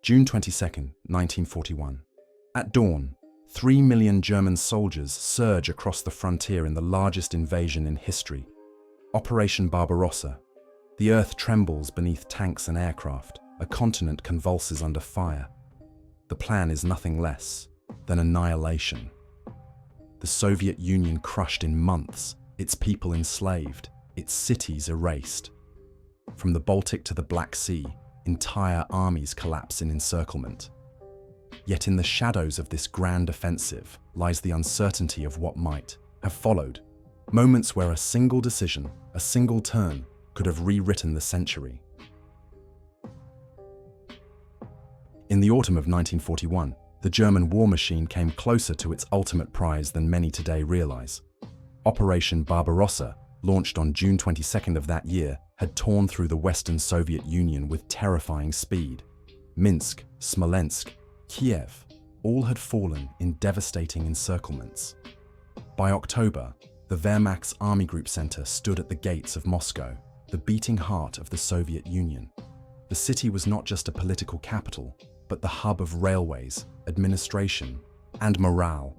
June 22, 1941. At dawn, 3 million German soldiers surge across the frontier in the largest invasion in history. Operation Barbarossa. The earth trembles beneath tanks and aircraft. A continent convulses under fire. The plan is nothing less than annihilation. The Soviet Union crushed in months, its people enslaved, its cities erased. From the Baltic to the Black Sea, entire armies collapse in encirclement. Yet in the shadows of this grand offensive lies the uncertainty of what might have followed. Moments where a single decision, a single turn, could have rewritten the century. In the autumn of 1941, the German war machine came closer to its ultimate prize than many today realize. Operation Barbarossa, launched on June 22nd of that year, had torn through the Western Soviet Union with terrifying speed. Minsk, Smolensk, Kiev, all had fallen in devastating encirclements. By October, the Wehrmacht's Army Group Center stood at the gates of Moscow, the beating heart of the Soviet Union. The city was not just a political capital, but the hub of railways, administration, and morale.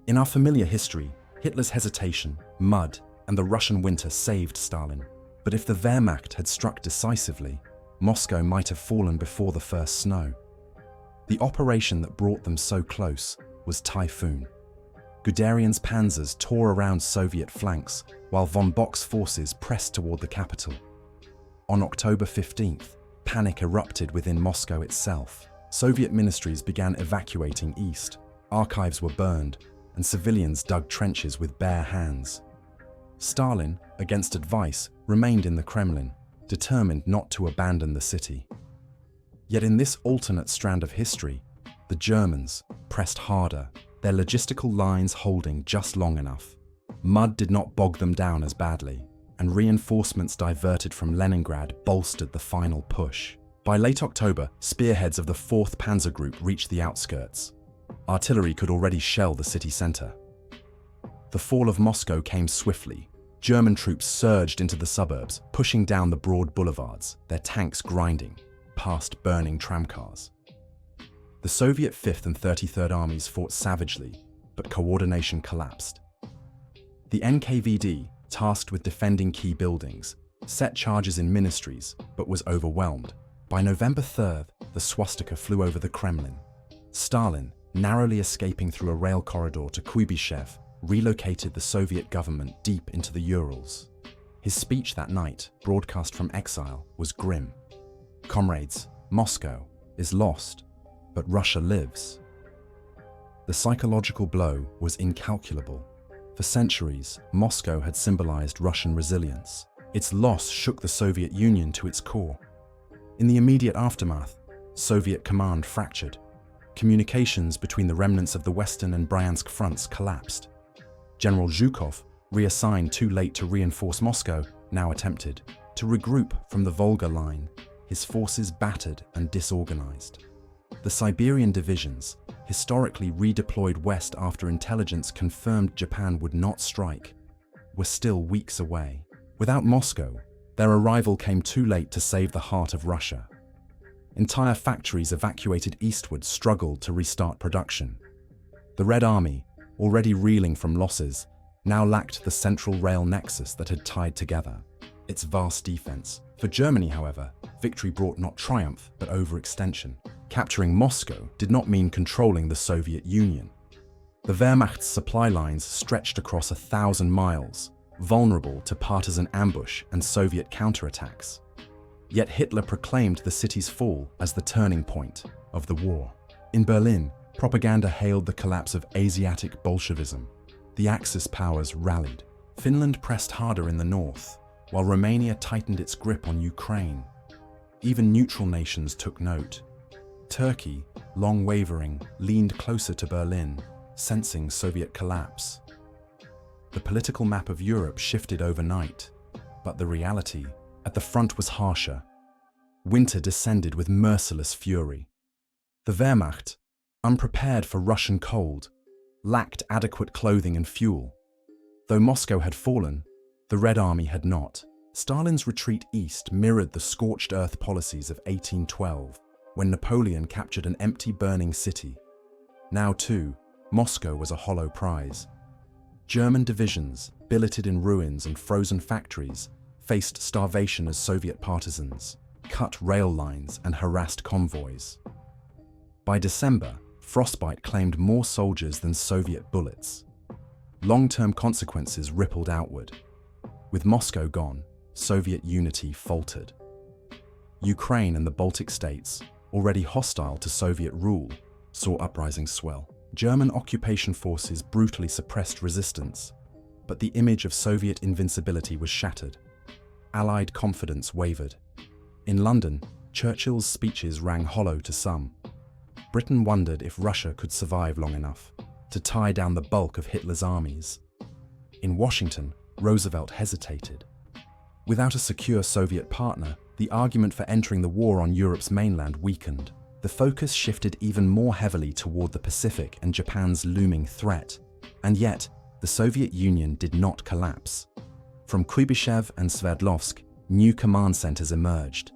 In our familiar history, Hitler's hesitation, mud, and the Russian winter saved Stalin. But if the Wehrmacht had struck decisively, Moscow might have fallen before the first snow. The operation that brought them so close was Typhoon. Guderian's panzers tore around Soviet flanks, while von Bock's forces pressed toward the capital. On October 15th, panic erupted within Moscow itself. Soviet ministries began evacuating east, archives were burned, and civilians dug trenches with bare hands. Stalin, against advice, remained in the Kremlin, determined not to abandon the city. Yet in this alternate strand of history, the Germans pressed harder, their logistical lines holding just long enough. Mud did not bog them down as badly, and reinforcements diverted from Leningrad bolstered the final push. By late October, spearheads of the 4th Panzer Group reached the outskirts. Artillery could already shell the city center. The fall of Moscow came swiftly. German troops surged into the suburbs, pushing down the broad boulevards, their tanks grinding past burning tramcars. The Soviet 5th and 33rd Armies fought savagely, but coordination collapsed. The NKVD, tasked with defending key buildings, set charges in ministries, but was overwhelmed. By November 3rd, the swastika flew over the Kremlin. Stalin, narrowly escaping through a rail corridor to Kuibyshev, relocated the Soviet government deep into the Urals. His speech that night, broadcast from exile, was grim. Comrades, Moscow is lost, but Russia lives. The psychological blow was incalculable. For centuries, Moscow had symbolized Russian resilience. Its loss shook the Soviet Union to its core. In the immediate aftermath, Soviet command fractured. Communications between the remnants of the Western and Bryansk fronts collapsed. General Zhukov, reassigned too late to reinforce Moscow, now attempted to regroup from the Volga line, his forces battered and disorganized. The Siberian divisions, historically redeployed west after intelligence confirmed Japan would not strike, were still weeks away. Without Moscow, their arrival came too late to save the heart of Russia. Entire factories evacuated eastward struggled to restart production. The Red Army, already reeling from losses, now lacked the central rail nexus that had tied together its vast defense. For Germany, however, victory brought not triumph, but overextension. Capturing Moscow did not mean controlling the Soviet Union. The Wehrmacht's supply lines stretched across 1,000 miles, vulnerable to partisan ambush and Soviet counterattacks. Yet Hitler proclaimed the city's fall as the turning point of the war. In Berlin, propaganda hailed the collapse of Asiatic Bolshevism. The Axis powers rallied. Finland pressed harder in the north, while Romania tightened its grip on Ukraine. Even neutral nations took note. Turkey, long wavering, leaned closer to Berlin, sensing Soviet collapse. The political map of Europe shifted overnight, but the reality at the front was harsher. Winter descended with merciless fury. The Wehrmacht, unprepared for Russian cold, lacked adequate clothing and fuel. Though Moscow had fallen, the Red Army had not. Stalin's retreat east mirrored the scorched earth policies of 1812, when Napoleon captured an empty, burning city. Now, too, Moscow was a hollow prize. German divisions, billeted in ruins and frozen factories, faced starvation as Soviet partisans cut rail lines and harassed convoys. By December, frostbite claimed more soldiers than Soviet bullets. Long-term consequences rippled outward. With Moscow gone, Soviet unity faltered. Ukraine and the Baltic states, already hostile to Soviet rule, saw uprisings swell. German occupation forces brutally suppressed resistance, but the image of Soviet invincibility was shattered. Allied confidence wavered. In London, Churchill's speeches rang hollow to some. Britain wondered if Russia could survive long enough to tie down the bulk of Hitler's armies. In Washington, Roosevelt hesitated. Without a secure Soviet partner, the argument for entering the war on Europe's mainland weakened. The focus shifted even more heavily toward the Pacific and Japan's looming threat. And yet, the Soviet Union did not collapse. From Kuybyshev and Sverdlovsk, new command centers emerged.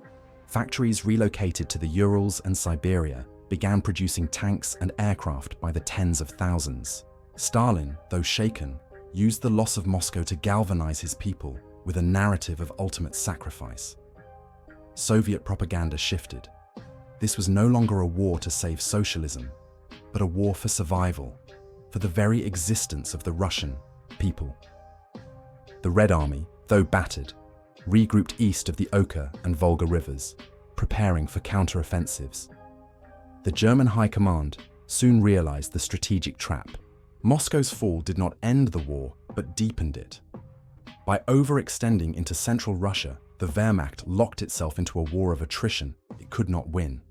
Factories relocated to the Urals and Siberia began producing tanks and aircraft by the tens of thousands. Stalin, though shaken, used the loss of Moscow to galvanize his people with a narrative of ultimate sacrifice. Soviet propaganda shifted. This was no longer a war to save socialism, but a war for survival, for the very existence of the Russian people. The Red Army, though battered, regrouped east of the Oka and Volga rivers, preparing for counter-offensives. The German High Command soon realized the strategic trap. Moscow's fall did not end the war, but deepened it. By overextending into central Russia, the Wehrmacht locked itself into a war of attrition it could not win.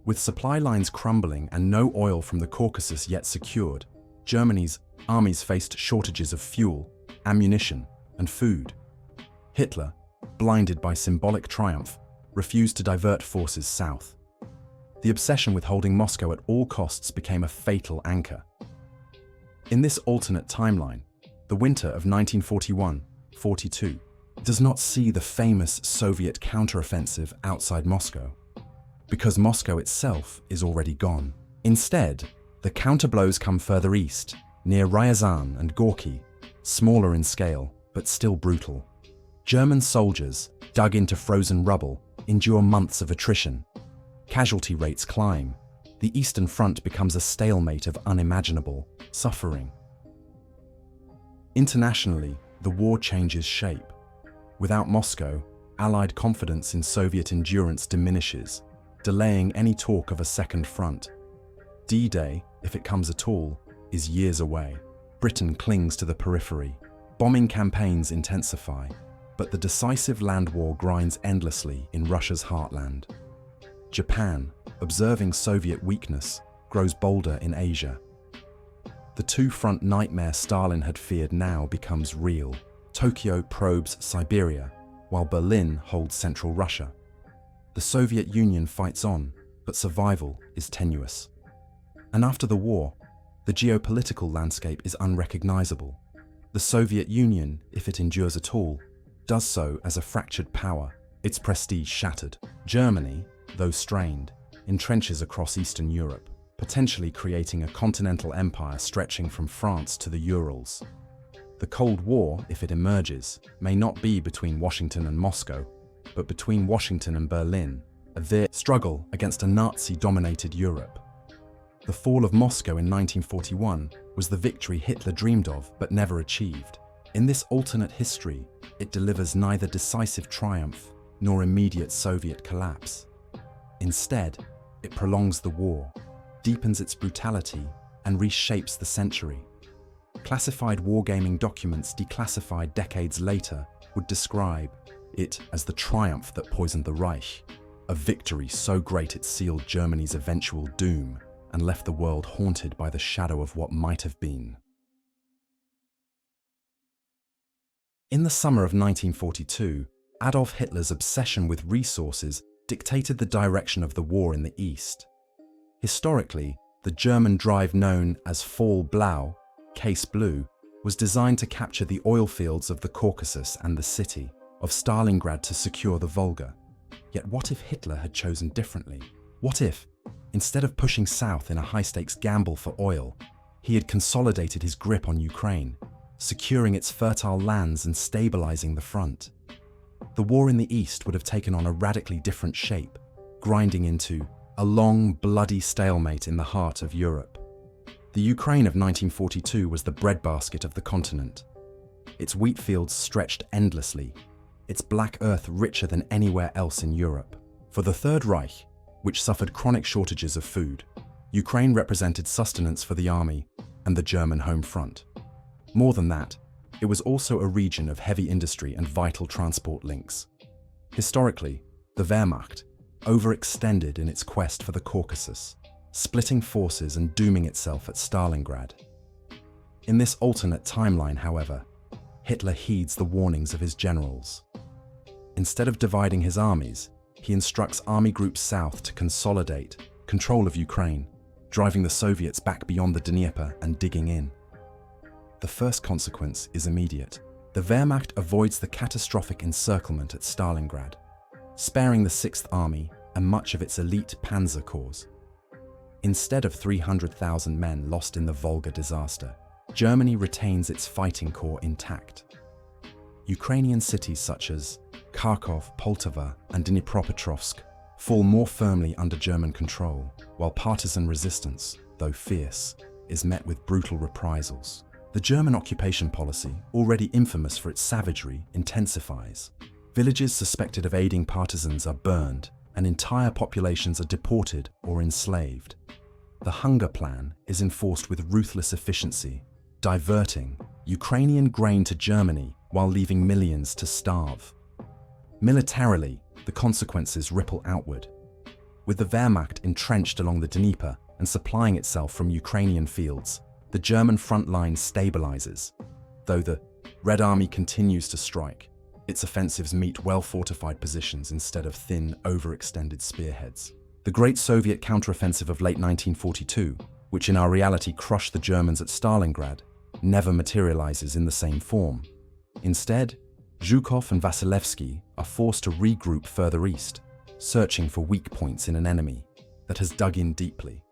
With supply lines crumbling and no oil from the Caucasus yet secured, Germany's armies faced shortages of fuel, ammunition, and food. Hitler, blinded by symbolic triumph, refused to divert forces south. The obsession with holding Moscow at all costs became a fatal anchor. In this alternate timeline, the winter of 1941-42 does not see the famous Soviet counteroffensive outside Moscow, because Moscow itself is already gone. Instead, the counterblows come further east, near Ryazan and Gorky, smaller in scale, but still brutal. German soldiers, dug into frozen rubble, endure months of attrition. Casualty rates climb. The Eastern Front becomes a stalemate of unimaginable suffering. Internationally, the war changes shape. Without Moscow, Allied confidence in Soviet endurance diminishes, delaying any talk of a second front. D-Day, if it comes at all, is years away. Britain clings to the periphery. Bombing campaigns intensify, but the decisive land war grinds endlessly in Russia's heartland. Japan, observing Soviet weakness, grows bolder in Asia. The two-front nightmare Stalin had feared now becomes real. Tokyo probes Siberia, while Berlin holds central Russia. The Soviet Union fights on, but survival is tenuous. And after the war, the geopolitical landscape is unrecognizable. The Soviet Union, if it endures at all, does so as a fractured power, its prestige shattered. Germany, though strained, entrenches across Eastern Europe, potentially creating a continental empire stretching from France to the Urals. The Cold War, if it emerges, may not be between Washington and Moscow, but between Washington and Berlin, a struggle against a Nazi-dominated Europe. The fall of Moscow in 1941 was the victory Hitler dreamed of but never achieved. In this alternate history, it delivers neither decisive triumph nor immediate Soviet collapse. Instead, it prolongs the war, deepens its brutality, and reshapes the century. Classified wargaming documents declassified decades later would describe it as the triumph that poisoned the Reich, a victory so great it sealed Germany's eventual doom and left the world haunted by the shadow of what might have been. In the summer of 1942, Adolf Hitler's obsession with resources dictated the direction of the war in the East. Historically, the German drive known as Fall Blau, Case Blue, was designed to capture the oil fields of the Caucasus and the city of Stalingrad to secure the Volga. Yet what if Hitler had chosen differently? What if, instead of pushing south in a high-stakes gamble for oil, he had consolidated his grip on Ukraine, securing its fertile lands and stabilizing the front? The war in the east would have taken on a radically different shape, grinding into a long, bloody stalemate in the heart of Europe. The Ukraine of 1942 was the breadbasket of the continent. Its wheat fields stretched endlessly, its black earth richer than anywhere else in Europe. For the Third Reich, which suffered chronic shortages of food, Ukraine represented sustenance for the army and the German home front. More than that, it was also a region of heavy industry and vital transport links. Historically, the Wehrmacht overextended in its quest for the Caucasus, splitting forces and dooming itself at Stalingrad. In this alternate timeline, however, Hitler heeds the warnings of his generals. Instead of dividing his armies, he instructs army groups south to consolidate control of Ukraine, driving the Soviets back beyond the Dnieper and digging in. The first consequence is immediate. The Wehrmacht avoids the catastrophic encirclement at Stalingrad, sparing the 6th Army and much of its elite panzer corps. Instead of 300,000 men lost in the Volga disaster, Germany retains its fighting corps intact. Ukrainian cities such as Kharkov, Poltava, and Dnipropetrovsk fall more firmly under German control, while partisan resistance, though fierce, is met with brutal reprisals. The German occupation policy, already infamous for its savagery, intensifies. Villages suspected of aiding partisans are burned, and entire populations are deported or enslaved. The hunger plan is enforced with ruthless efficiency, diverting Ukrainian grain to Germany while leaving millions to starve. Militarily, the consequences ripple outward. With the Wehrmacht entrenched along the Dnieper and supplying itself from Ukrainian fields, the German front line stabilizes. Though the Red Army continues to strike, its offensives meet well-fortified positions instead of thin, overextended spearheads. The Great Soviet counteroffensive of late 1942, which in our reality crushed the Germans at Stalingrad, never materializes in the same form. Instead, Zhukov and Vasilevsky are forced to regroup further east, searching for weak points in an enemy that has dug in deeply.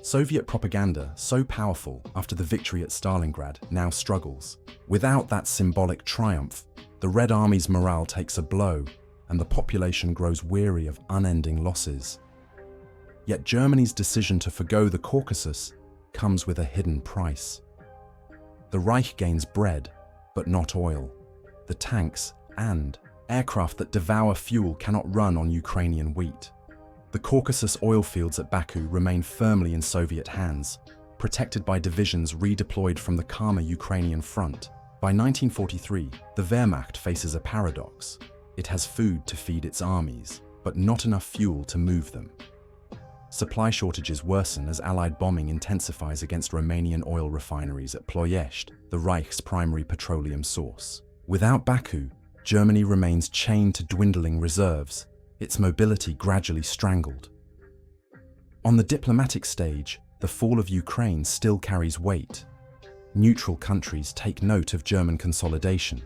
Soviet propaganda, so powerful after the victory at Stalingrad, now struggles. Without that symbolic triumph, the Red Army's morale takes a blow and the population grows weary of unending losses. Yet Germany's decision to forgo the Caucasus comes with a hidden price. The Reich gains bread, but not oil. The tanks and aircraft that devour fuel cannot run on Ukrainian wheat. The Caucasus oil fields at Baku remain firmly in Soviet hands, protected by divisions redeployed from the calmer Ukrainian front. By 1943, the Wehrmacht faces a paradox. It has food to feed its armies, but not enough fuel to move them. Supply shortages worsen as Allied bombing intensifies against Romanian oil refineries at Ploiești, the Reich's primary petroleum source. Without Baku, Germany remains chained to dwindling reserves, its mobility gradually strangled. On the diplomatic stage, the fall of Ukraine still carries weight. Neutral countries take note of German consolidation.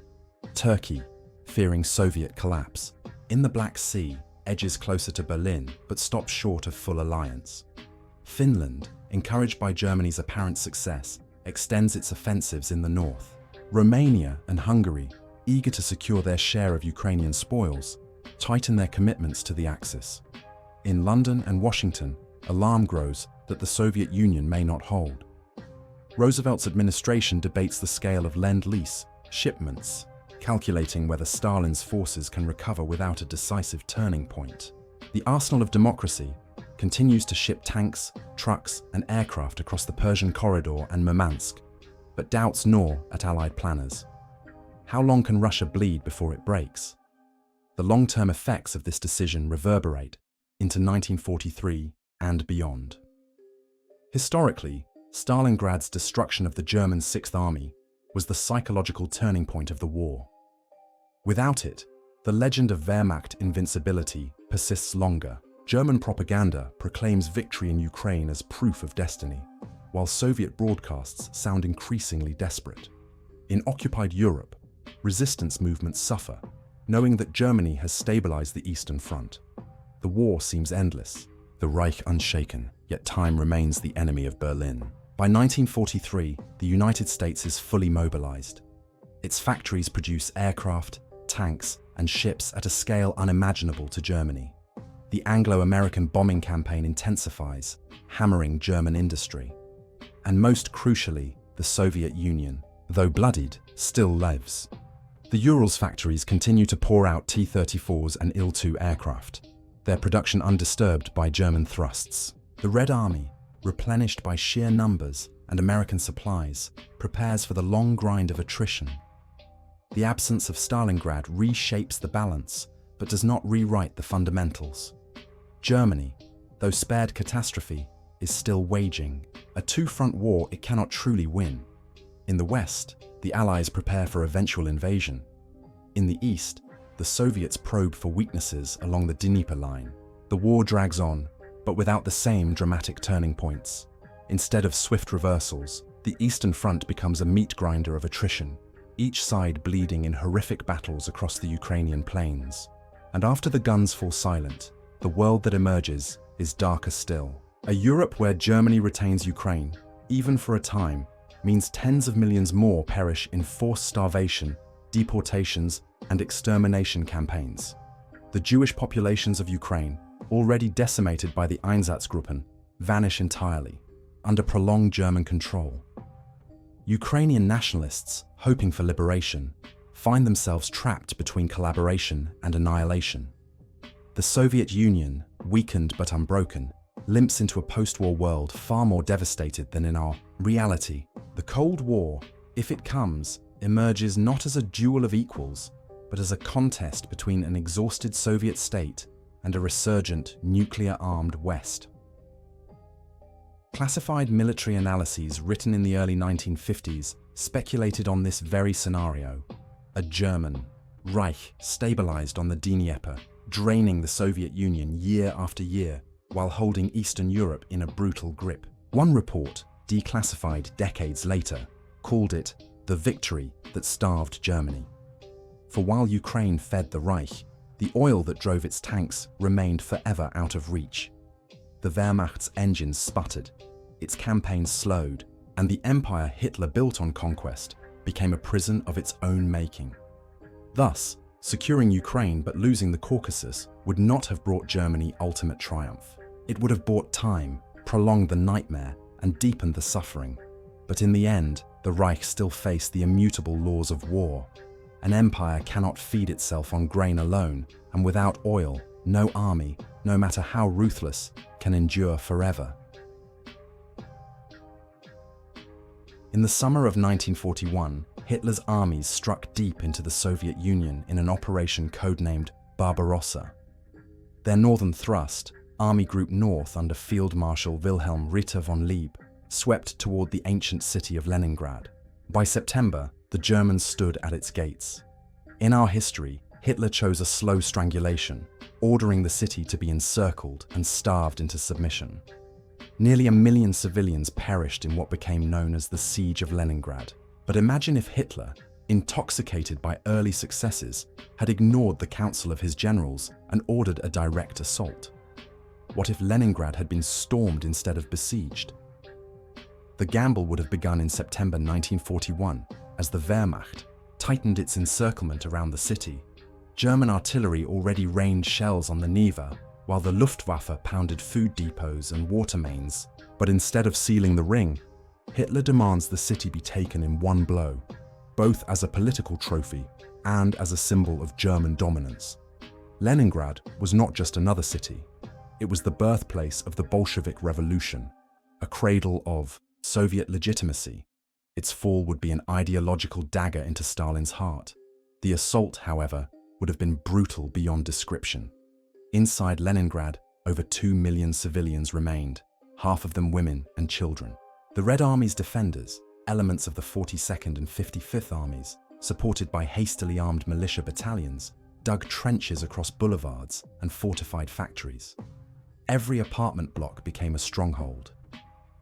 Turkey, fearing Soviet collapse. In the Black Sea, edges closer to Berlin, but stops short of full alliance. Finland, encouraged by Germany's apparent success, extends its offensives in the north. Romania and Hungary, eager to secure their share of Ukrainian spoils, tighten their commitments to the Axis. In London and Washington, alarm grows that the Soviet Union may not hold. Roosevelt's administration debates the scale of Lend-Lease shipments, calculating whether Stalin's forces can recover without a decisive turning point. The arsenal of democracy continues to ship tanks, trucks, and aircraft across the Persian corridor and Murmansk, but doubts gnaw at Allied planners. How long can Russia bleed before it breaks? The long-term effects of this decision reverberate into 1943 and beyond. Historically, Stalingrad's destruction of the German 6th Army was the psychological turning point of the war. Without it, the legend of Wehrmacht invincibility persists longer. German propaganda proclaims victory in Ukraine as proof of destiny, while Soviet broadcasts sound increasingly desperate. In occupied Europe, resistance movements suffer, knowing that Germany has stabilized the Eastern Front. The war seems endless, the Reich unshaken, yet time remains the enemy of Berlin. By 1943, the United States is fully mobilized. Its factories produce aircraft, tanks, and ships at a scale unimaginable to Germany. The Anglo-American bombing campaign intensifies, hammering German industry. And most crucially, the Soviet Union, though bloodied, still lives. The Urals factories continue to pour out T-34s and Il-2 aircraft, their production undisturbed by German thrusts. The Red Army, replenished by sheer numbers and American supplies, prepares for the long grind of attrition. The absence of Stalingrad reshapes the balance, but does not rewrite the fundamentals. Germany, though spared catastrophe, is still waging a two-front war it cannot truly win. In the West, the Allies prepare for eventual invasion. In the East, the Soviets probe for weaknesses along the Dnieper line. The war drags on, but without the same dramatic turning points. Instead of swift reversals, the Eastern Front becomes a meat grinder of attrition, each side bleeding in horrific battles across the Ukrainian plains. And after the guns fall silent, the world that emerges is darker still. A Europe where Germany retains Ukraine, even for a time, means tens of millions more perish in forced starvation, deportations, and extermination campaigns. The Jewish populations of Ukraine, already decimated by the Einsatzgruppen, vanish entirely, under prolonged German control. Ukrainian nationalists, hoping for liberation, find themselves trapped between collaboration and annihilation. The Soviet Union, weakened but unbroken, limps into a post-war world far more devastated than in our reality. The Cold War, if it comes, emerges not as a duel of equals, but as a contest between an exhausted Soviet state and a resurgent, nuclear-armed West. Classified military analyses written in the early 1950s speculated on this very scenario. A German Reich stabilized on the Dnieper, draining the Soviet Union year after year while holding Eastern Europe in a brutal grip. One report, declassified decades later, called it the victory that starved Germany. For while Ukraine fed the Reich, the oil that drove its tanks remained forever out of reach. The Wehrmacht's engines sputtered, its campaigns slowed, and the empire Hitler built on conquest became a prison of its own making. Thus, securing Ukraine but losing the Caucasus would not have brought Germany ultimate triumph. It would have bought time, prolonged the nightmare, and deepened the suffering. But in the end, the Reich still faced the immutable laws of war. An empire cannot feed itself on grain alone, and without oil, no army, no matter how ruthless, can endure forever. In the summer of 1941, Hitler's armies struck deep into the Soviet Union in an operation codenamed Barbarossa. Their northern thrust, Army Group North under Field Marshal Wilhelm Ritter von Lieb, swept toward the ancient city of Leningrad. By September, the Germans stood at its gates. In our history, Hitler chose a slow strangulation, ordering the city to be encircled and starved into submission. Nearly 1 million civilians perished in what became known as the Siege of Leningrad. But imagine if Hitler, intoxicated by early successes, had ignored the counsel of his generals and ordered a direct assault. What if Leningrad had been stormed instead of besieged? The gamble would have begun in September 1941, as the Wehrmacht tightened its encirclement around the city. German artillery already rained shells on the Neva, while the Luftwaffe pounded food depots and water mains. But instead of sealing the ring, Hitler demands the city be taken in one blow, both as a political trophy and as a symbol of German dominance. Leningrad was not just another city. It was the birthplace of the Bolshevik Revolution, a cradle of Soviet legitimacy. Its fall would be an ideological dagger into Stalin's heart. The assault, however, would have been brutal beyond description. Inside Leningrad, over 2 million civilians remained, half of them women and children. The Red Army's defenders, elements of the 42nd and 55th Armies, supported by hastily armed militia battalions, dug trenches across boulevards and fortified factories. Every apartment block became a stronghold.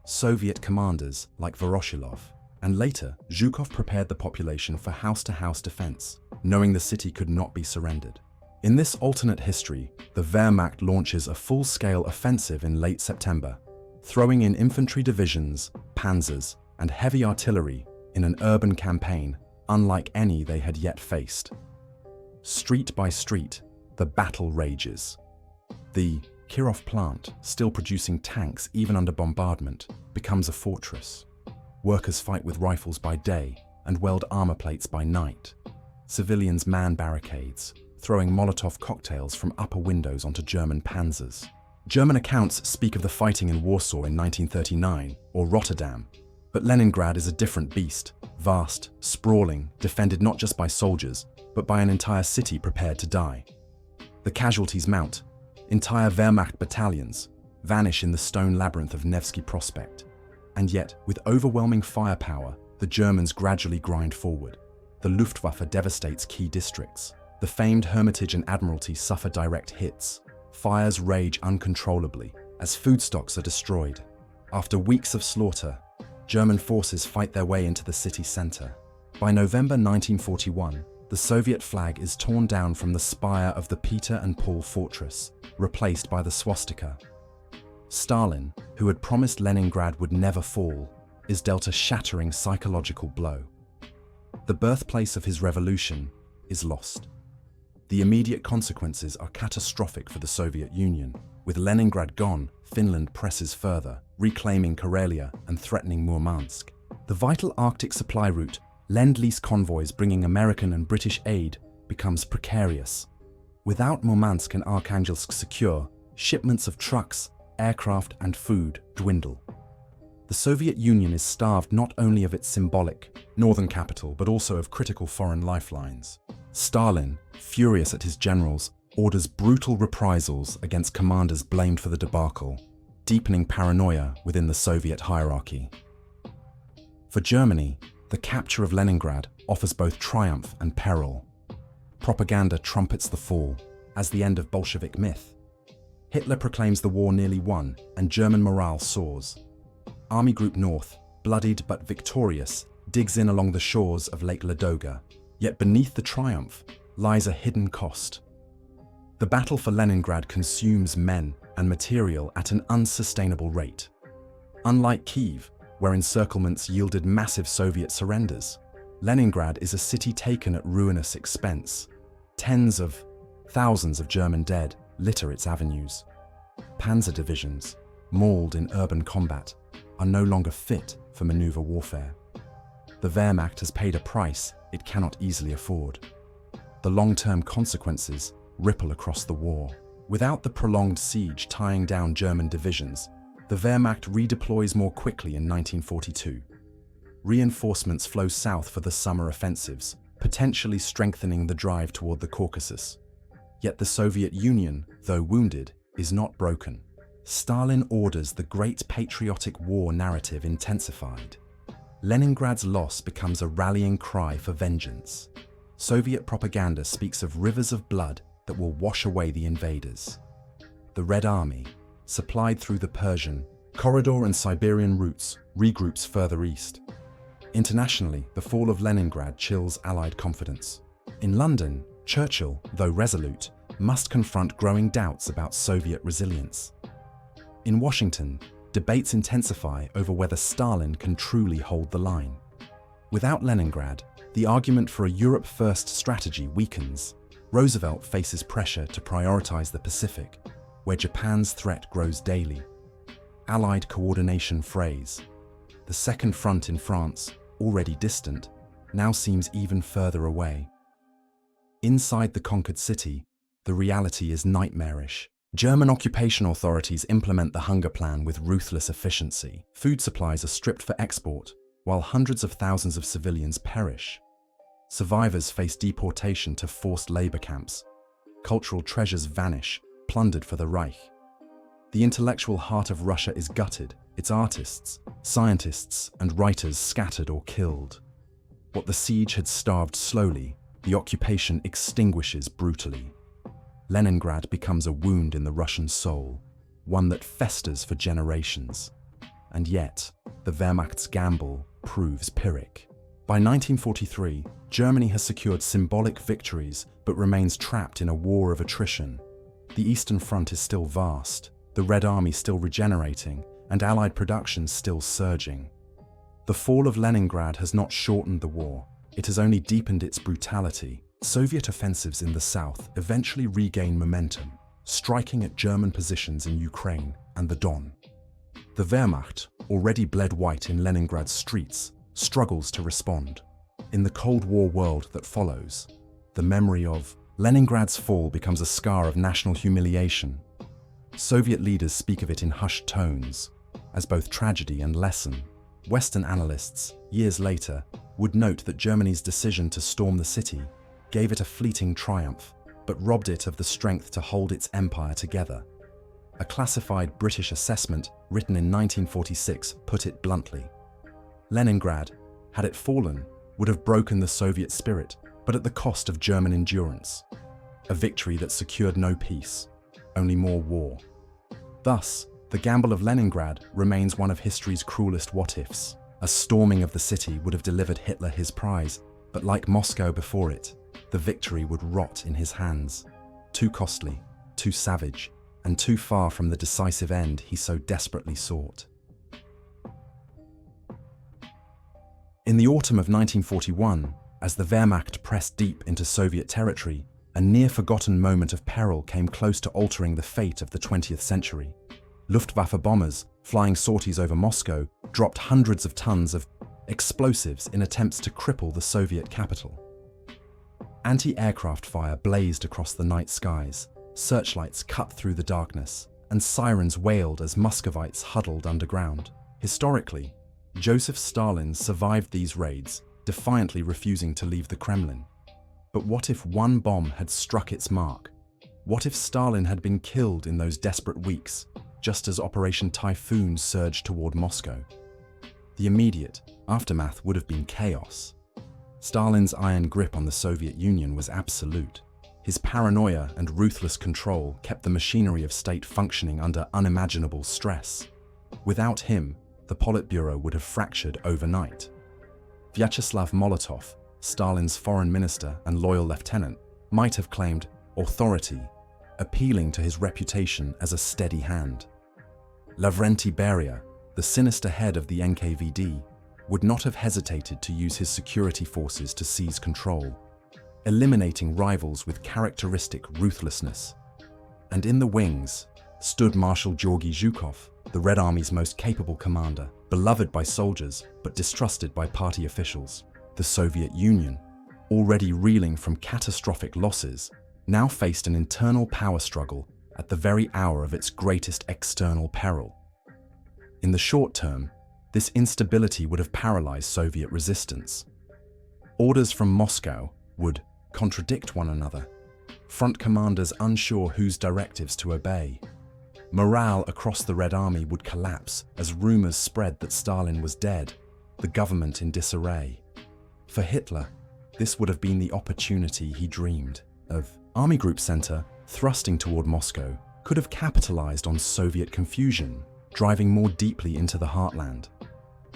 Soviet commanders, like Voroshilov, And later, Zhukov prepared the population for house-to-house defense, knowing the city could not be surrendered. In this alternate history, the Wehrmacht launches a full-scale offensive in late September, throwing in infantry divisions, panzers, and heavy artillery in an urban campaign unlike any they had yet faced. Street by street, the battle rages. The Kirov plant, still producing tanks even under bombardment, becomes a fortress. Workers fight with rifles by day and weld armor plates by night. Civilians man barricades, throwing Molotov cocktails from upper windows onto German panzers. German accounts speak of the fighting in Warsaw in 1939 or Rotterdam, but Leningrad is a different beast, vast, sprawling, defended not just by soldiers, but by an entire city prepared to die. The casualties mount. Entire Wehrmacht battalions vanish in the stone labyrinth of Nevsky Prospect. And yet, with overwhelming firepower, the Germans gradually grind forward. The Luftwaffe devastates key districts. The famed Hermitage and Admiralty suffer direct hits. Fires rage uncontrollably as food stocks are destroyed. After weeks of slaughter, German forces fight their way into the city center. By November 1941, the Soviet flag is torn down from the spire of the Peter and Paul fortress, replaced by the swastika. Stalin, who had promised Leningrad would never fall, is dealt a shattering psychological blow. The birthplace of his revolution is lost. The immediate consequences are catastrophic for the Soviet Union. With Leningrad gone, Finland presses further, reclaiming Karelia and threatening Murmansk. The vital Arctic supply route, Lend-Lease convoys bringing American and British aid, becomes precarious. Without Murmansk and Arkhangelsk secure, shipments of trucks, aircraft and food dwindle. The Soviet Union is starved not only of its symbolic northern capital, but also of critical foreign lifelines. Stalin, furious at his generals, orders brutal reprisals against commanders blamed for the debacle, deepening paranoia within the Soviet hierarchy. For Germany, the capture of Leningrad offers both triumph and peril. Propaganda trumpets the fall as the end of Bolshevik myth. Hitler proclaims the war nearly won, and German morale soars. Army Group North, bloodied but victorious, digs in along the shores of Lake Ladoga. Yet beneath the triumph lies a hidden cost. The battle for Leningrad consumes men and material at an unsustainable rate. Unlike Kiev, where encirclements yielded massive Soviet surrenders, Leningrad is a city taken at ruinous expense. Tens of thousands of German dead litter its avenues. Panzer divisions, mauled in urban combat, are no longer fit for maneuver warfare. The Wehrmacht has paid a price it cannot easily afford. The long-term consequences ripple across the war. Without the prolonged siege tying down German divisions, the Wehrmacht redeploys more quickly in 1942. Reinforcements flow south for the summer offensives, potentially strengthening the drive toward the Caucasus. Yet the Soviet Union, though wounded, is not broken. Stalin orders the Great Patriotic War narrative intensified. Leningrad's loss becomes a rallying cry for vengeance. Soviet propaganda speaks of rivers of blood that will wash away the invaders. The Red Army, supplied through the Persian, Corridor and Siberian routes, regroups further east. Internationally, the fall of Leningrad chills Allied confidence. In London, Churchill, though resolute, must confront growing doubts about Soviet resilience. In Washington, debates intensify over whether Stalin can truly hold the line. Without Leningrad, the argument for a Europe-first strategy weakens. Roosevelt faces pressure to prioritize the Pacific, where Japan's threat grows daily. Allied coordination frays. The Second Front in France, already distant, now seems even further away. Inside the conquered city, the reality is nightmarish. German occupation authorities implement the hunger plan with ruthless efficiency. Food supplies are stripped for export, while hundreds of thousands of civilians perish. Survivors face deportation to forced labor camps. Cultural treasures vanish, plundered for the Reich. The intellectual heart of Russia is gutted, its artists, scientists, and writers scattered or killed. What the siege had starved slowly, the occupation extinguishes brutally. Leningrad becomes a wound in the Russian soul, one that festers for generations. And yet, the Wehrmacht's gamble proves Pyrrhic. By 1943, Germany has secured symbolic victories but remains trapped in a war of attrition. The Eastern Front is still vast, the Red Army still regenerating, and Allied production still surging. The fall of Leningrad has not shortened the war, it has only deepened its brutality. Soviet offensives in the south eventually regain momentum, striking at German positions in Ukraine and the Don. The Wehrmacht, already bled white in Leningrad's streets, struggles to respond. In the Cold War world that follows, the memory of Leningrad's fall becomes a scar of national humiliation. Soviet leaders speak of it in hushed tones, as both tragedy and lesson. Western analysts, years later, would note that Germany's decision to storm the city gave it a fleeting triumph, but robbed it of the strength to hold its empire together. A classified British assessment written in 1946 put it bluntly. Leningrad, had it fallen, would have broken the Soviet spirit, but at the cost of German endurance. A victory that secured no peace, only more war. Thus, the gamble of Leningrad remains one of history's cruelest what-ifs. A storming of the city would have delivered Hitler his prize, but like Moscow before it, the victory would rot in his hands. Too costly, too savage, and too far from the decisive end he so desperately sought. In the autumn of 1941, as the Wehrmacht pressed deep into Soviet territory, a near-forgotten moment of peril came close to altering the fate of the 20th century. Luftwaffe bombers, flying sorties over Moscow, dropped hundreds of tons of explosives in attempts to cripple the Soviet capital. Anti-aircraft fire blazed across the night skies, searchlights cut through the darkness, and sirens wailed as Muscovites huddled underground. Historically, Joseph Stalin survived these raids, defiantly refusing to leave the Kremlin. But what if one bomb had struck its mark? What if Stalin had been killed in those desperate weeks, just as Operation Typhoon surged toward Moscow? The immediate aftermath would have been chaos. Stalin's iron grip on the Soviet Union was absolute. His paranoia and ruthless control kept the machinery of state functioning under unimaginable stress. Without him, the Politburo would have fractured overnight. Vyacheslav Molotov, Stalin's foreign minister and loyal lieutenant, might have claimed authority, appealing to his reputation as a steady hand. Lavrenti Beria, the sinister head of the NKVD, would not have hesitated to use his security forces to seize control, eliminating rivals with characteristic ruthlessness. And in the wings stood Marshal Georgy Zhukov, the Red Army's most capable commander, beloved by soldiers but distrusted by party officials. The Soviet Union, already reeling from catastrophic losses, now faced an internal power struggle at the very hour of its greatest external peril. In the short term, this instability would have paralyzed Soviet resistance. Orders from Moscow would contradict one another, front commanders unsure whose directives to obey. Morale across the Red Army would collapse as rumors spread that Stalin was dead, the government in disarray. For Hitler, this would have been the opportunity he dreamed of. Army Group Center, thrusting toward Moscow, could have capitalized on Soviet confusion, driving more deeply into the heartland.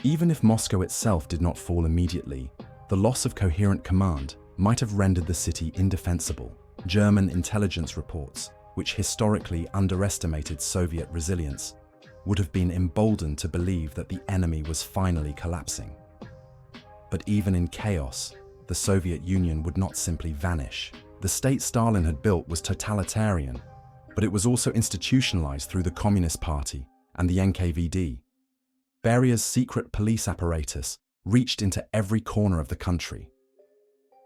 Even if Moscow itself did not fall immediately, the loss of coherent command might have rendered the city indefensible. German intelligence reports, which historically underestimated Soviet resilience, would have been emboldened to believe that the enemy was finally collapsing. But even in chaos, the Soviet Union would not simply vanish. The state Stalin had built was totalitarian, but it was also institutionalized through the Communist Party and the NKVD. Beria's secret police apparatus reached into every corner of the country.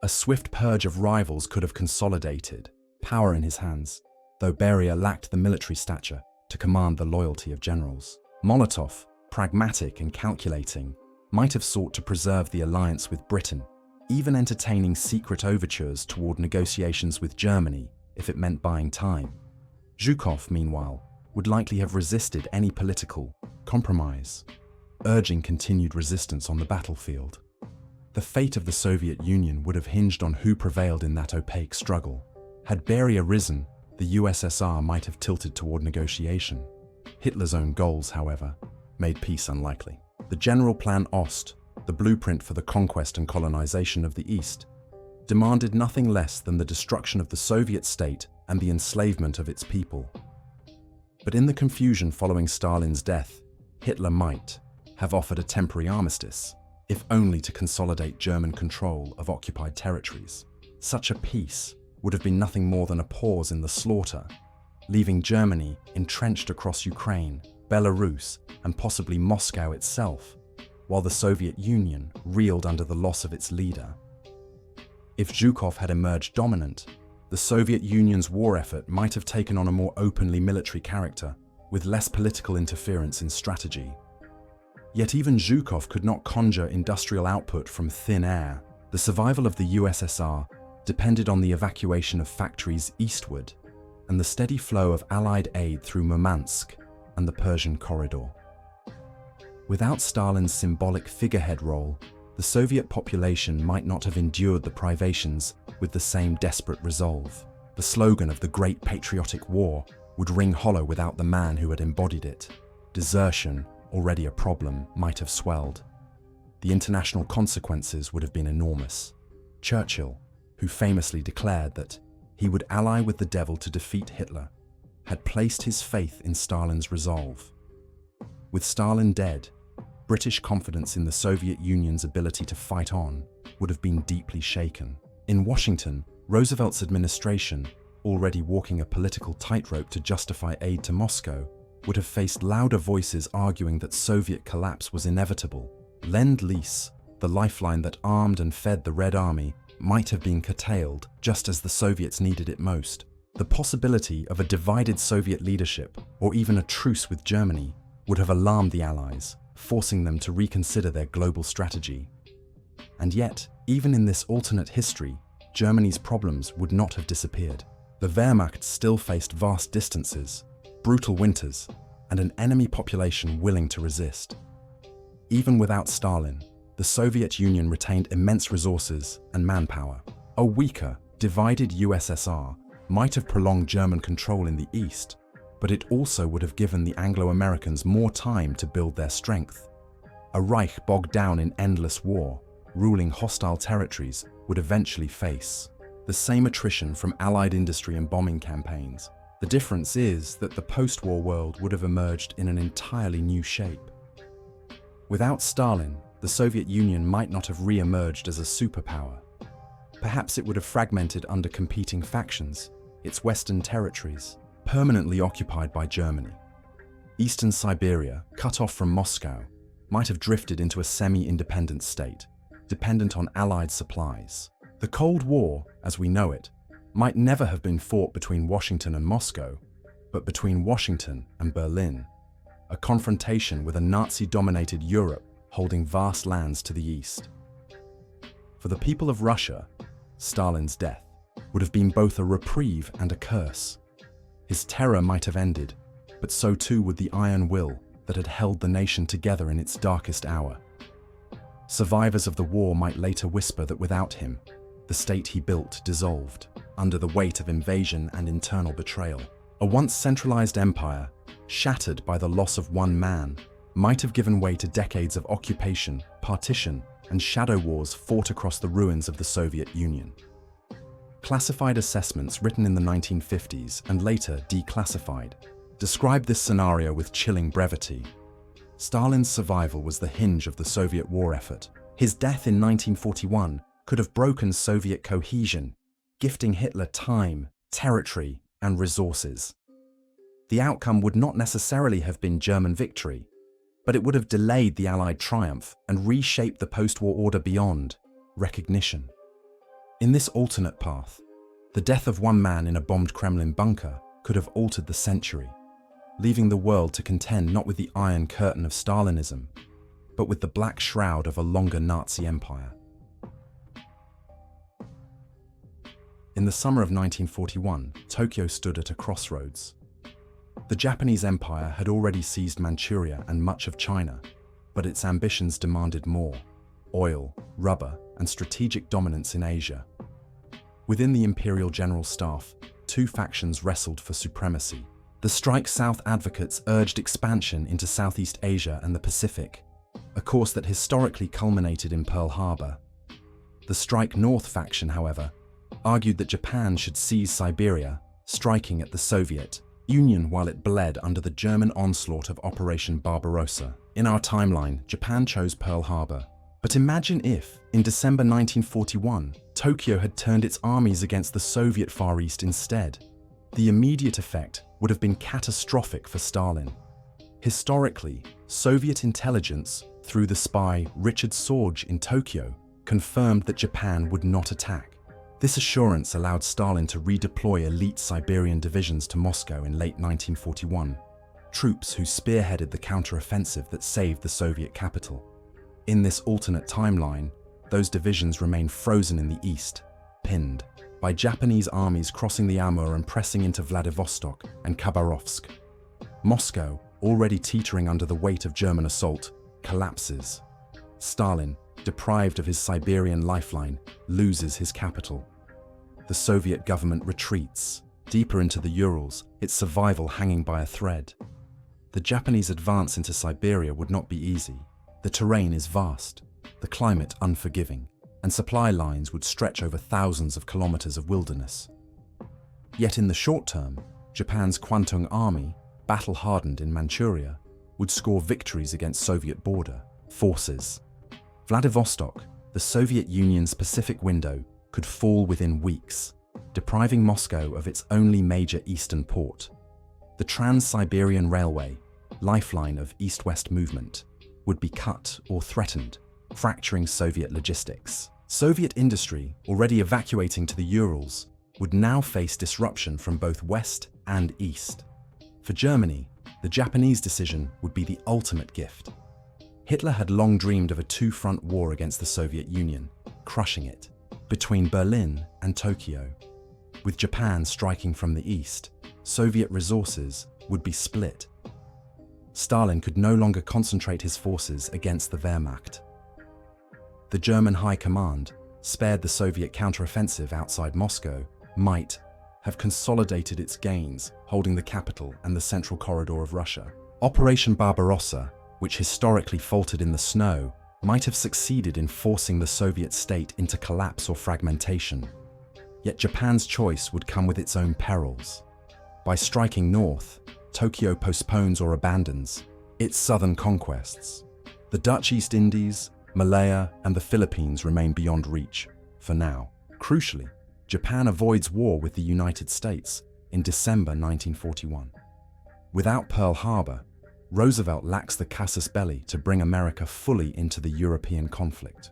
A swift purge of rivals could have consolidated power in his hands, though Beria lacked the military stature to command the loyalty of generals. Molotov, pragmatic and calculating, might have sought to preserve the alliance with Britain, even entertaining secret overtures toward negotiations with Germany if it meant buying time. Zhukov, meanwhile, would likely have resisted any political compromise, urging continued resistance on the battlefield. The fate of the Soviet Union would have hinged on who prevailed in that opaque struggle. Had Beria risen, the USSR might have tilted toward negotiation. Hitler's own goals, however, made peace unlikely. The General Plan Ost, the blueprint for the conquest and colonization of the East, demanded nothing less than the destruction of the Soviet state and the enslavement of its people. But in the confusion following Stalin's death, Hitler might have offered a temporary armistice, if only to consolidate German control of occupied territories. Such a peace would have been nothing more than a pause in the slaughter, leaving Germany entrenched across Ukraine, Belarus, and possibly Moscow itself, while the Soviet Union reeled under the loss of its leader. If Zhukov had emerged dominant, the Soviet Union's war effort might have taken on a more openly military character, with less political interference in strategy. Yet even Zhukov could not conjure industrial output from thin air. The survival of the USSR depended on the evacuation of factories eastward and the steady flow of Allied aid through Murmansk and the Persian corridor. Without Stalin's symbolic figurehead role, the Soviet population might not have endured the privations with the same desperate resolve. The slogan of the Great Patriotic War would ring hollow without the man who had embodied it. Desertion, already a problem, might have swelled. The international consequences would have been enormous. Churchill, who famously declared that he would ally with the devil to defeat Hitler, had placed his faith in Stalin's resolve. With Stalin dead, British confidence in the Soviet Union's ability to fight on would have been deeply shaken. In Washington, Roosevelt's administration, already walking a political tightrope to justify aid to Moscow, would have faced louder voices arguing that Soviet collapse was inevitable. Lend-Lease, the lifeline that armed and fed the Red Army, might have been curtailed just as the Soviets needed it most. The possibility of a divided Soviet leadership, or even a truce with Germany, would have alarmed the Allies, forcing them to reconsider their global strategy. And yet, even in this alternate history, Germany's problems would not have disappeared. The Wehrmacht still faced vast distances, brutal winters, and an enemy population willing to resist. Even without Stalin, the Soviet Union retained immense resources and manpower. A weaker, divided USSR might have prolonged German control in the East, but it also would have given the Anglo-Americans more time to build their strength. A Reich bogged down in endless war, ruling hostile territories, would eventually face the same attrition from Allied industry and bombing campaigns. The difference is that the post-war world would have emerged in an entirely new shape. Without Stalin, the Soviet Union might not have re-emerged as a superpower. Perhaps it would have fragmented under competing factions, its western territories permanently occupied by Germany. Eastern Siberia, cut off from Moscow, might have drifted into a semi-independent state, dependent on Allied supplies. The Cold War, as we know it, might never have been fought between Washington and Moscow, but between Washington and Berlin, a confrontation with a Nazi-dominated Europe holding vast lands to the east. For the people of Russia, Stalin's death would have been both a reprieve and a curse. His terror might have ended, but so too would the iron will that had held the nation together in its darkest hour. Survivors of the war might later whisper that without him, the state he built dissolved under the weight of invasion and internal betrayal. A once centralized empire, shattered by the loss of one man, might have given way to decades of occupation, partition, and shadow wars fought across the ruins of the Soviet Union. Classified assessments written in the 1950s and later declassified describe this scenario with chilling brevity. Stalin's survival was the hinge of the Soviet war effort. His death in 1941 could have broken Soviet cohesion, gifting Hitler time, territory, and resources. The outcome would not necessarily have been German victory, but it would have delayed the Allied triumph and reshaped the post-war order beyond recognition. In this alternate path, the death of one man in a bombed Kremlin bunker could have altered the century, leaving the world to contend not with the Iron Curtain of Stalinism, but with the black shroud of a longer Nazi empire. In the summer of 1941, Tokyo stood at a crossroads. The Japanese Empire had already seized Manchuria and much of China, but its ambitions demanded more: oil, rubber, and strategic dominance in Asia. Within the Imperial General Staff, two factions wrestled for supremacy: The Strike South advocates urged expansion into Southeast Asia and the Pacific, a course that historically culminated in Pearl Harbor. The Strike North faction, however, argued that Japan should seize Siberia, striking at the Soviet Union while it bled under the German onslaught of Operation Barbarossa. In our timeline, Japan chose Pearl Harbor. But imagine if, in December 1941, Tokyo had turned its armies against the Soviet Far East instead. The immediate effect would have been catastrophic for Stalin. Historically, Soviet intelligence, through the spy Richard Sorge in Tokyo, confirmed that Japan would not attack. This assurance allowed Stalin to redeploy elite Siberian divisions to Moscow in late 1941, troops who spearheaded the counteroffensive that saved the Soviet capital. In this alternate timeline, those divisions remain frozen in the east, pinned by Japanese armies crossing the Amur and pressing into Vladivostok and Khabarovsk. Moscow, already teetering under the weight of German assault, collapses. Stalin, deprived of his Siberian lifeline, loses his capital. The Soviet government retreats, deeper into the Urals, its survival hanging by a thread. The Japanese advance into Siberia would not be easy. The terrain is vast, the climate unforgiving, and supply lines would stretch over thousands of kilometers of wilderness. Yet in the short term, Japan's Kwantung Army, battle-hardened in Manchuria, would score victories against Soviet border forces. Vladivostok, the Soviet Union's Pacific window, could fall within weeks, depriving Moscow of its only major eastern port. The Trans-Siberian Railway, lifeline of east-west movement, would be cut or threatened, fracturing Soviet logistics. Soviet industry, already evacuating to the Urals, would now face disruption from both west and east. For Germany, the Japanese decision would be the ultimate gift. Hitler had long dreamed of a two-front war against the Soviet Union, crushing it, between Berlin and Tokyo. With Japan striking from the east, Soviet resources would be split. Stalin could no longer concentrate his forces against the Wehrmacht. The German High Command, spared the Soviet counteroffensive outside Moscow, might have consolidated its gains, holding the capital and the central corridor of Russia. Operation Barbarossa, which historically faltered in the snow, might have succeeded in forcing the Soviet state into collapse or fragmentation. Yet Japan's choice would come with its own perils. By striking north, Tokyo postpones or abandons its southern conquests. The Dutch East Indies, Malaya, and the Philippines remain beyond reach, for now. Crucially, Japan avoids war with the United States in December 1941. Without Pearl Harbor, Roosevelt lacks the casus belli to bring America fully into the European conflict.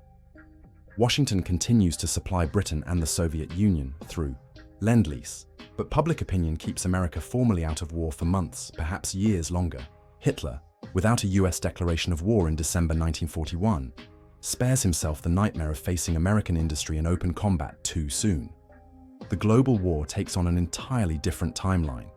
Washington continues to supply Britain and the Soviet Union through Lend-Lease, but public opinion keeps America formally out of war for months, perhaps years longer. Hitler, without a US declaration of war in December 1941, spares himself the nightmare of facing American industry in open combat too soon. The global war takes on an entirely different timeline.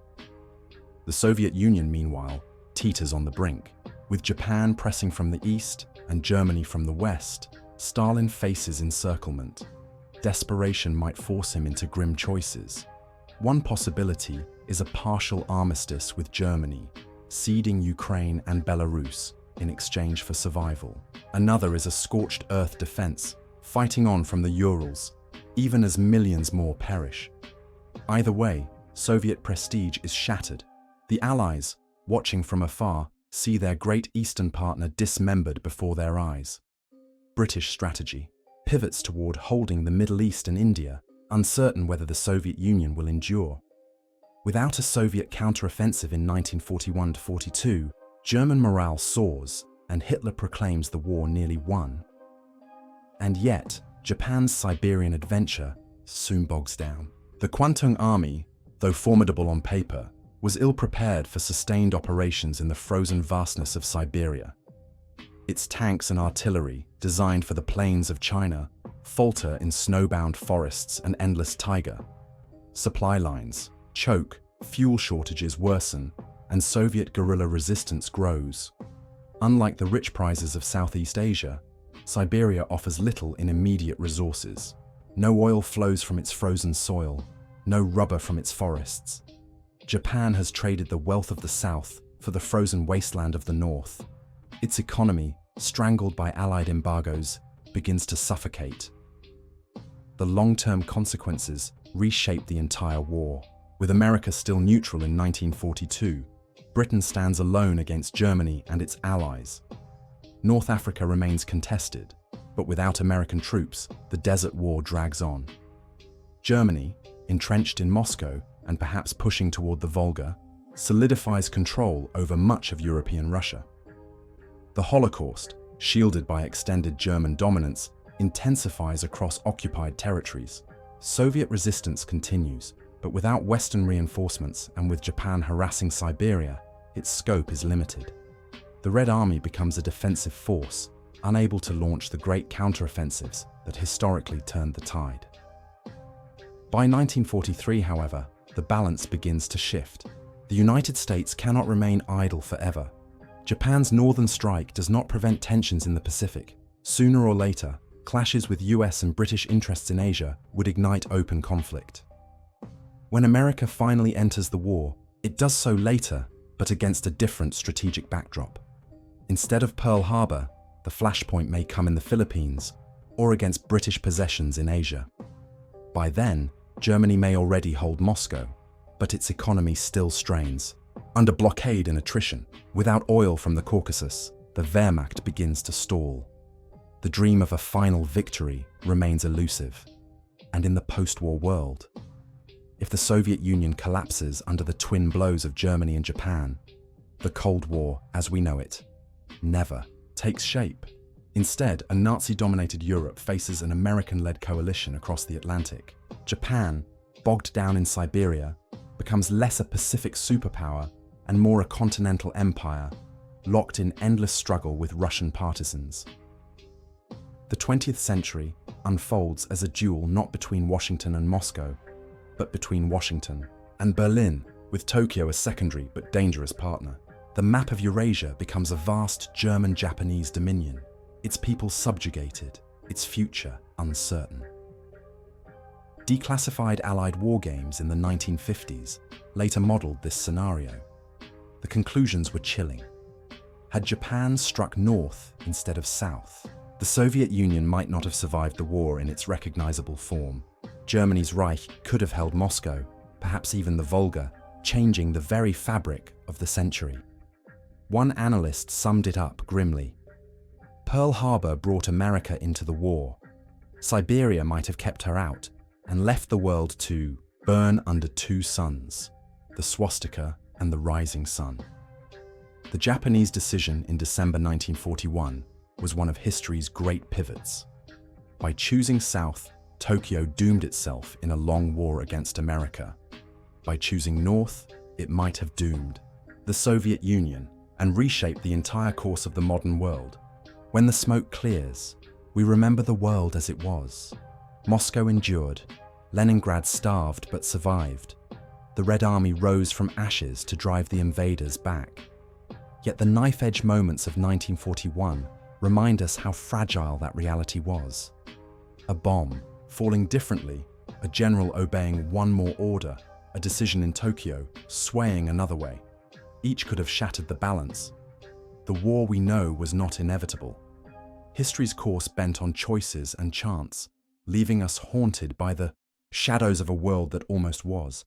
The Soviet Union, meanwhile, teeters on the brink. With Japan pressing from the east and Germany from the west, Stalin faces encirclement. Desperation might force him into grim choices. One possibility is a partial armistice with Germany, ceding Ukraine and Belarus in exchange for survival. Another is a scorched earth defense, fighting on from the Urals, even as millions more perish. Either way, Soviet prestige is shattered. The Allies, watching from afar, see their great eastern partner dismembered before their eyes. British strategy pivots toward holding the Middle East and India, uncertain whether the Soviet Union will endure. Without a Soviet counteroffensive in 1941-42, German morale soars, and Hitler proclaims the war nearly won. And yet, Japan's Siberian adventure soon bogs down. The Kwantung Army, though formidable on paper, was ill-prepared for sustained operations in the frozen vastness of Siberia. Its tanks and artillery, designed for the plains of China, falter in snowbound forests and endless taiga. Supply lines choke, fuel shortages worsen, and Soviet guerrilla resistance grows. Unlike the rich prizes of Southeast Asia, Siberia offers little in immediate resources. No oil flows from its frozen soil, no rubber from its forests. Japan has traded the wealth of the South for the frozen wasteland of the North. Its economy, strangled by Allied embargoes, begins to suffocate. The long-term consequences reshape the entire war. With America still neutral in 1942, Britain stands alone against Germany and its allies. North Africa remains contested, but without American troops, the Desert War drags on. Germany, entrenched in Moscow and perhaps pushing toward the Volga, solidifies control over much of European Russia. The Holocaust, shielded by extended German dominance, intensifies across occupied territories. Soviet resistance continues, but without Western reinforcements and with Japan harassing Siberia, its scope is limited. The Red Army becomes a defensive force, unable to launch the great counteroffensives that historically turned the tide. By 1943, however, the balance begins to shift. The United States cannot remain idle forever. Japan's northern strike does not prevent tensions in the Pacific. Sooner or later, clashes with US and British interests in Asia would ignite open conflict. When America finally enters the war, it does so later, but against a different strategic backdrop. Instead of Pearl Harbor, the flashpoint may come in the Philippines or against British possessions in Asia. By then, Germany may already hold Moscow, but its economy still strains. Under blockade and attrition, without oil from the Caucasus, the Wehrmacht begins to stall. The dream of a final victory remains elusive. And in the post-war world, if the Soviet Union collapses under the twin blows of Germany and Japan, the Cold War, as we know it, never takes shape. Instead, a Nazi-dominated Europe faces an American-led coalition across the Atlantic. Japan, bogged down in Siberia, becomes less a Pacific superpower and more a continental empire, locked in endless struggle with Russian partisans. The 20th century unfolds as a duel not between Washington and Moscow, but between Washington and Berlin, with Tokyo a secondary but dangerous partner. The map of Eurasia becomes a vast German-Japanese dominion, its people subjugated, its future uncertain. Declassified Allied war games in the 1950s later modeled this scenario. The conclusions were chilling. Had Japan struck north instead of south, the Soviet Union might not have survived the war in its recognizable form. Germany's Reich could have held Moscow, perhaps even the Volga, changing the very fabric of the century. One analyst summed it up grimly. Pearl Harbor brought America into the war. Siberia might have kept her out and left the world to burn under two suns, the swastika and the rising sun. The Japanese decision in December 1941 was one of history's great pivots. By choosing south, Tokyo doomed itself in a long war against America. By choosing north, it might have doomed the Soviet Union and reshaped the entire course of the modern world. When the smoke clears, we remember the world as it was. Moscow endured, Leningrad starved but survived. The Red Army rose from ashes to drive the invaders back. Yet the knife-edge moments of 1941 remind us how fragile that reality was. A bomb falling differently, a general obeying one more order, a decision in Tokyo swaying another way. Each could have shattered the balance. The war we know was not inevitable. History's course bent on choices and chance, leaving us haunted by the shadows of a world that almost was.